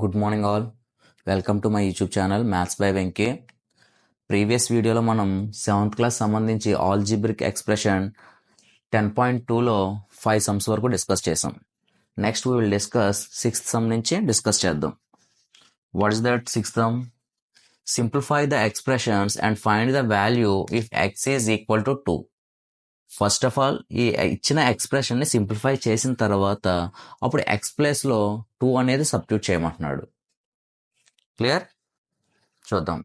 Good morning all. Welcome to my YouTube channel maths by Venky. Previous వీడియోలో మనం 7th class సంబంధించి algebraic expression 10.2లో 5 sums వరకు discuss చేసాం. Next we will discuss 6th some నుంచి discuss చేద్దాం. What is that 6th some? Simplify the expressions and find the value if X is equal to 2. First of all ఈ ఇచ్చిన expression ని simplify చేసిన తర్వాత అప్పుడు ఎక్స్ ప్లేస్ లో 2 అనేది సబ్స్టిట్యూట్ చేయమంటున్నాడు. క్లియర్? చూద్దాం.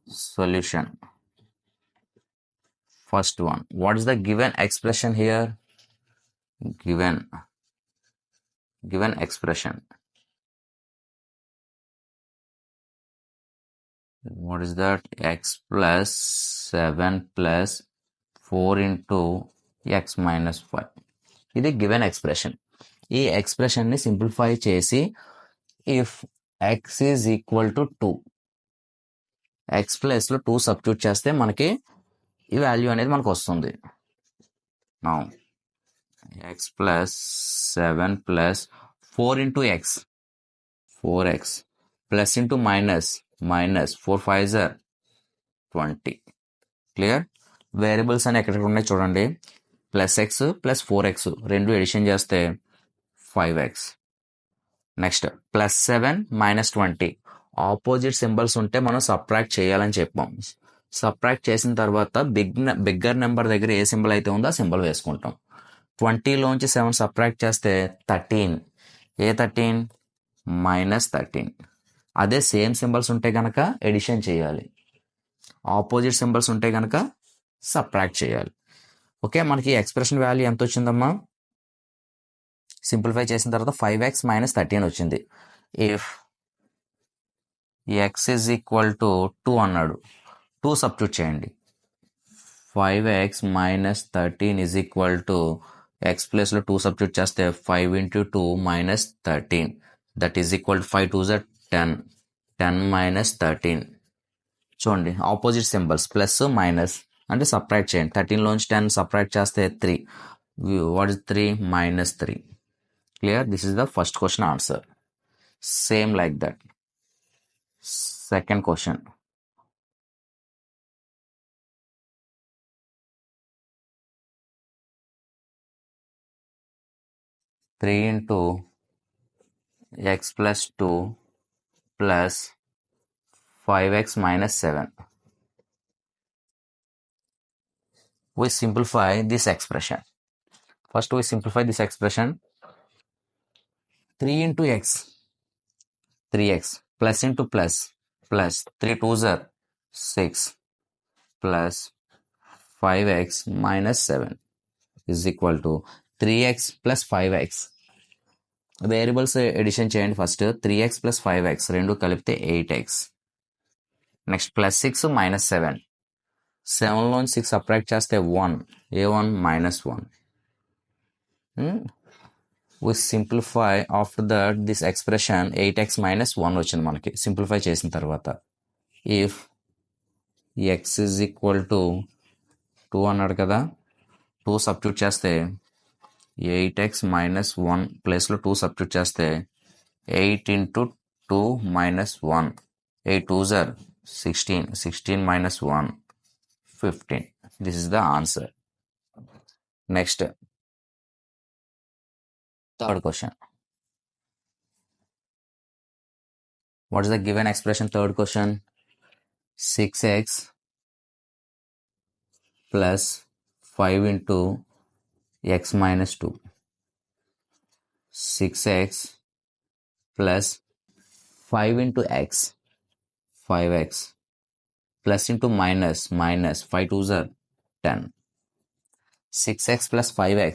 Solution. First one. What is the given expression here? Given expression. What is that? X plus 7 plus 4 into x minus 5. ఇది given expression. ఈ expression ని simplify చేసి if x is equal to 2, x place లో 2 substitute చేస్తే మనకి ఈ value అనేది మనకు వస్తుంది. Now x plus 7 plus 4 into x, 4x plus into minus 4 5s are 20. Clear? Variables అని ఎక్కడ ఉన్నాయి చూడండి. ప్లస్ ఎక్స్ ప్లస్ 4x రెండు ఎడిషన్ చేస్తే 5x. Next plus 7 minus 20 opposite symbols ఉంటే మనం సబ్ట్రాక్ట్ చేయాలని చెప్పాం. సబ్ట్రాక్ట్ చేసిన తర్వాత బిగ్గర్ నెంబర్ దగ్గర ఏ సింబల్ అయితే ఉందో ఆ సింబల్ వేసుకుంటాం. 20లోంచి 7 సబ్ట్రాక్ట్ చేస్తే 13. ఏ 13? -13. అదే సేమ్ సింబల్స్ ఉంటే కనుక ఎడిషన్ చేయాలి, ఆపోజిట్ సింబల్స్ ఉంటే కనుక సబ్ట్రాక్ట్ చేయాలి. ఓకే, మనకి ఎక్స్ప్రెషన్ వాల్యూ ఎంత వచ్చిందమ్మా? సింప్లిఫై చేసిన తర్వాత 5x - 13 వచ్చింది. If x is equal to 2 అన్నాడు, 2 సబ్స్టిట్యూట్ చేయండి. 5x - 13 is equal to x place లో 2 సబ్స్టిట్యూట్ చేస్తే 5 into 2 - 13 that is equal to 5 2s are 10. 10 - 13. చూడండి ఆపోజిట్ సింబల్స్ ప్లస్ మైనస్ అంటే సబ్ట్రాక్ట్ చేయండి. 13లోంచి 10 సబ్ట్రాక్ట్ చేస్తే 3. What is 3? -3. Clear? This is the first question answer. Same like that second question. Three into X plus 2 plus 5x - 7. We simplify this expression. First we simplify this expression. 3 into x, 3x plus into plus 3 2s are 6 plus 5x minus 7 is equal to 3x plus 5x. Variables addition చేయండి. First 3x plus 5x రెండు కలిపితే 8x. Next plus 6 minus 7. 7లోంచి 6 subtract చేస్తే 1. A1 -1. We simplify after that this expression 8x minus 1 వచ్చింది మనకి simplify చేసిన తర్వాత. If x is equal to 2 అన్నాడు కదా, 2 సబ్స్టిట్యూట్ చేస్తే 8x minus 1 ప్లేస్లో 2 సబ్స్టిట్యూట్ చేస్తే 8 into 2 minus 1. 8 2s are 16. 16 minus 1 15. This is the answer. Next, third question. What is the given expression? Third question. 6x plus 5 into x minus 2. 6x plus 5 into x, 5x plus into minus 5 2s are 10. 6x plus 5x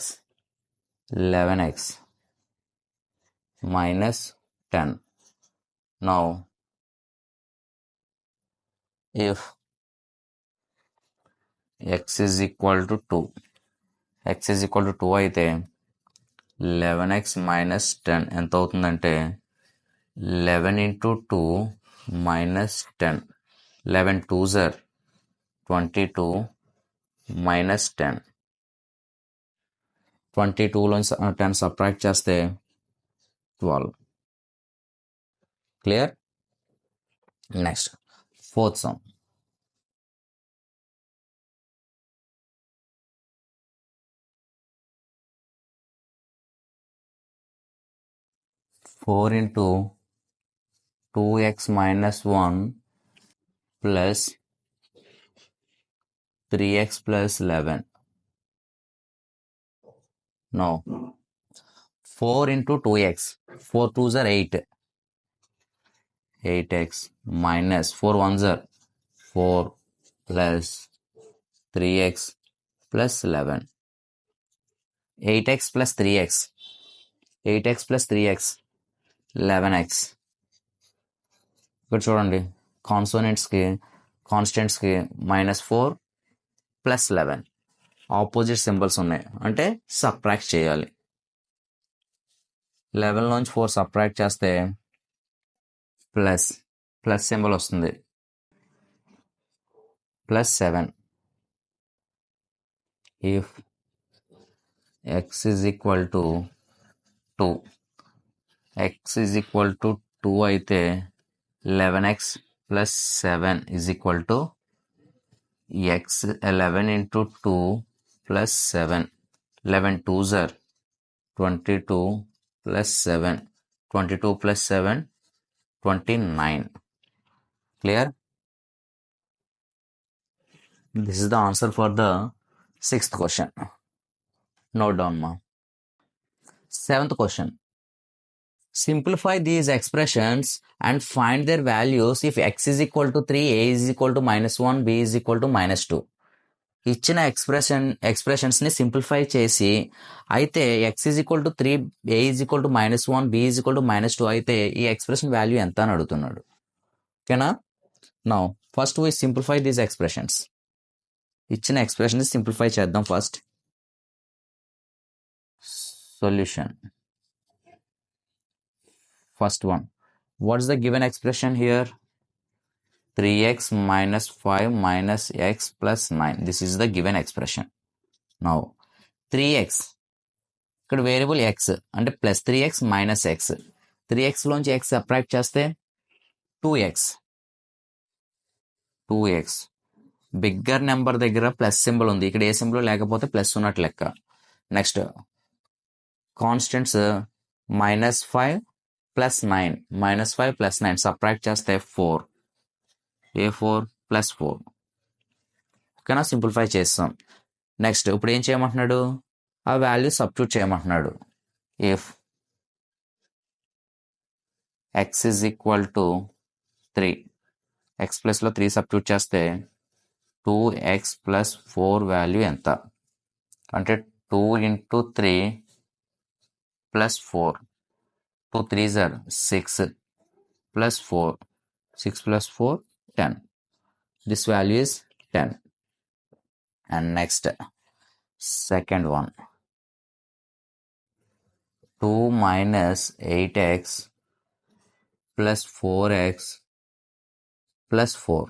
11x minus 10. Now if x is equal to 2, x is equal to 2 అయితే 11x minus 10 ఎంత అవుతుందంటే 11 into 2 minus 10. 11 2s are 22 minus 10. 22లోంచి 10 subtract చేస్తే 12. Clear? Next, fourth sum. 4 into 2x minus 1 plus 3x plus 11. No. 4 into 2x. 4 2s are 8. 8x minus 4 1s are 4 plus 3x plus 11. 8x plus 3x. 8x plus 3x. 11x. ఇక్కడ చూడండి, కాన్స్టెంట్స్కి -4 plus 11 opposite symbols ఉన్నాయి, అంటే subtract చేయాలి. 11 నుంచి 4 subtract చేస్తే plus symbol వస్తుంది, +7. If x is equal to 2, x is equal to 2 అయితే 11x plus 7 is equal to x. 11 into 2 plus 7. 11 2s are 22 plus 7. 22 plus 7, 29. Clear? This is the answer for the 6th question. Note down, ma. 7th question. Simplify these expressions and find their values if x is equal to 3, a is equal to -1, b is equal to -2. ఇచ్చిన expressions ని simplify చేసి, అయితే x is equal to 3, a is equal to -1, b is equal to -2 అయితే ఈ expression value ఎంత అని అడుగుతున్నాడు. ఓకేనా? Now first we simplify these expressions. ఇచ్చిన ఎక్స్ప్రెషన్ ని సింప్లిఫై చేద్దాం first. Solution. First one, what's the given expression here? 3x minus 5 minus x plus 9. This is the given expression. Now 3x, ఇక్కడ variable x అంటే plus 3x minus x. 3x లోంచి x subtract చేస్తే 2x. Bigger number దగ్గర plus symbol ఉంది, ఇక్కడ ఏ symbol లేకపోతే plus ఉన్నట్టు లెక్క. Next constants -5 plus 9. -5 plus 9 subtract చేస్తే 4. a4 plus 4. ఓకేనా? సింప్లిఫై చేస్తాం. నెక్స్ట్ ఇప్పుడు ఏం చేయమంటున్నాడు? ఆ వాల్యూ సబ్స్టిట్యూట్ చేయమంటున్నాడు. If x is equal to 3, x ప్లస్లో 3 సబ్స్టిట్యూట్ చేస్తే 2x ప్లస్ 4 వాల్యూ ఎంత అంటే 2 into 3 plus 4. 2 3s are 6 plus 4. 6 plus 4, 10. This value is 10. And next, second one. 2 minus 8x plus 4x plus 4.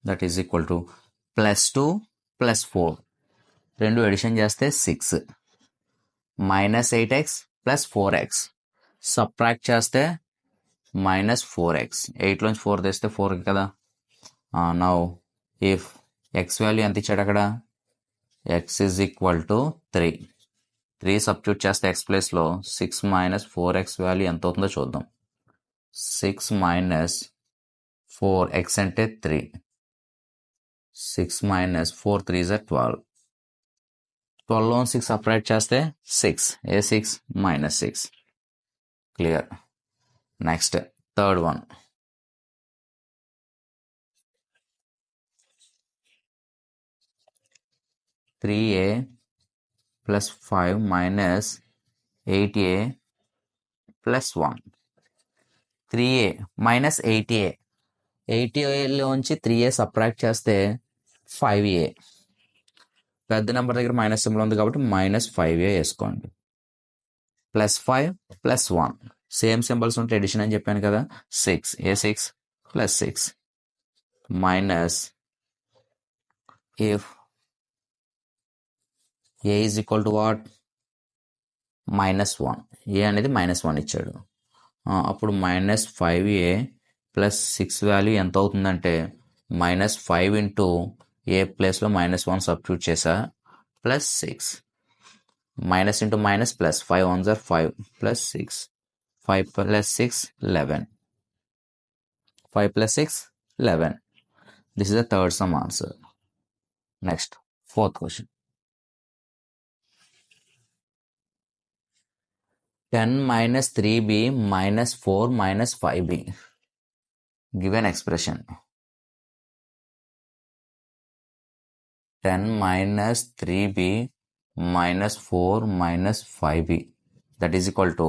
That is equal to +2 plus 4. రెండు edition చేస్తే 6. -8x plus 4x. Subtract చేస్తే -4x. 8 లోంచి 4 తెస్తే 4 కదా. Now if x value ఎంత ఇచ్చాడు అక్కడ? x is equal to 3. 3 substitute చేస్తే x ప్లేస్లో 6 minus 4x వాల్యూ ఎంత అవుతుందో చూద్దాం. 6 minus 4x అంటే 3. 6 minus 4 3s are 12. 12 లో 6 సపరేట్ చేస్తే 6. a6 -6. Clear. Next third one. 3a plus 5 minus 8a plus 1. 3a minus 8a. 8a లోంచి 3a సబ్ట్రాక్ట్ చేస్తే 5a. పెద్ద నెంబర్ దగ్గర మైనస్ సింబల్ ఉంది కాబట్టి -5a వేసుకోండి. +5 plus 1. సేమ్ సింబల్స్ ఉంటే ఎడిషన్ అని చెప్పాను కదా. 6. a6 plus 6 minus if A is equal to what? -1. ఏ అనేది -1 ఇచ్చాడు. అప్పుడు -5a ప్లస్ 6 వాల్యూ ఎంత అవుతుందంటే -5 ఇంటూ ఏ ప్లేస్లో -1 సబ్స్టిట్యూట్ చేసా plus 6. Minus into minus plus 5 1s are 5 plus 6. 5 plus 6 11. 5 plus 6 11. This is the third sum answer. Next, fourth question. 10 minus 3b minus 4 minus 5b. Given expression. 10 minus 3b minus 4 minus 5b. That is equal to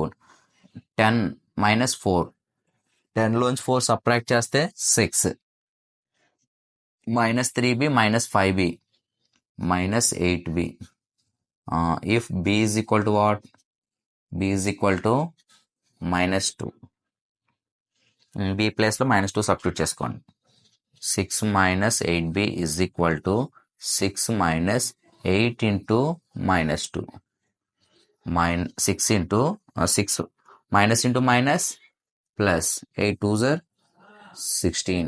10 minus 4. 10 లోంచి 4 subtract చేస్తే 6. Minus 3b minus 5b. Minus 8b. If b is equal to what? B is equal to -2. B ప్లేస్లో -2 substitute చేసుకోండి. 6 minus 8b is equal to 6 minus 8 into -2. 6 into 6 minus into minus plus 8 2s are 16.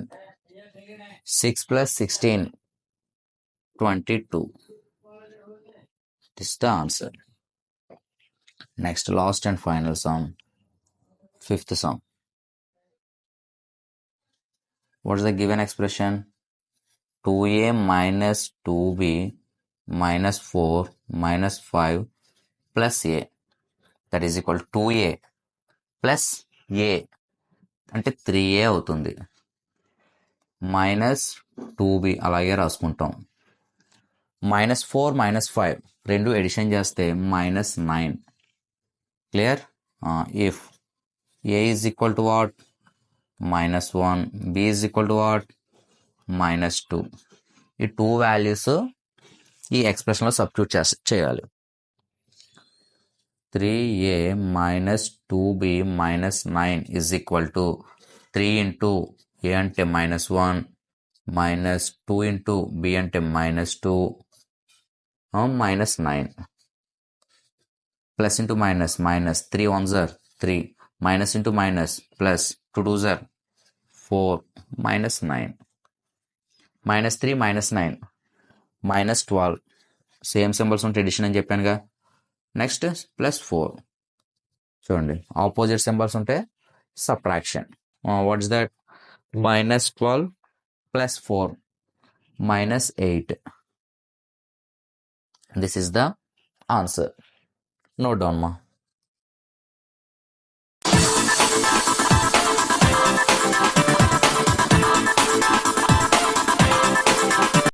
6 plus 16 22. This is the answer. Next, last and final sum. Fifth sum. What is the given expression? 2a minus 2b minus 4 minus 5 plus a. That is equal to 2a plus a అంటే 3a అవుతుంది. Minus 2b అలాగే రాసుకుంటాం. -4 -5 రెండు edition చేస్తే -9. Clear? If a is equal to what? -1. b is equal to what? -2. ఈ 2 values ఈ ఎక్స్ప్రెషన్లో substitute చేయాలి. 3a minus 2b minus 9 is equal to 3 into a అంటే -1 minus 2 into b అంటే -2 -9 plus into minus 3 1s are 3 minus into minus plus 2 2s are 4 -9 -3 -9 -12 same symbols ఉంటే edition అని చెప్పానుగా. Next +4 చూడండి, opposite symbols ఉంటే subtraction. What is that? -12 plus 4 -8. This is the answer. Note down ma.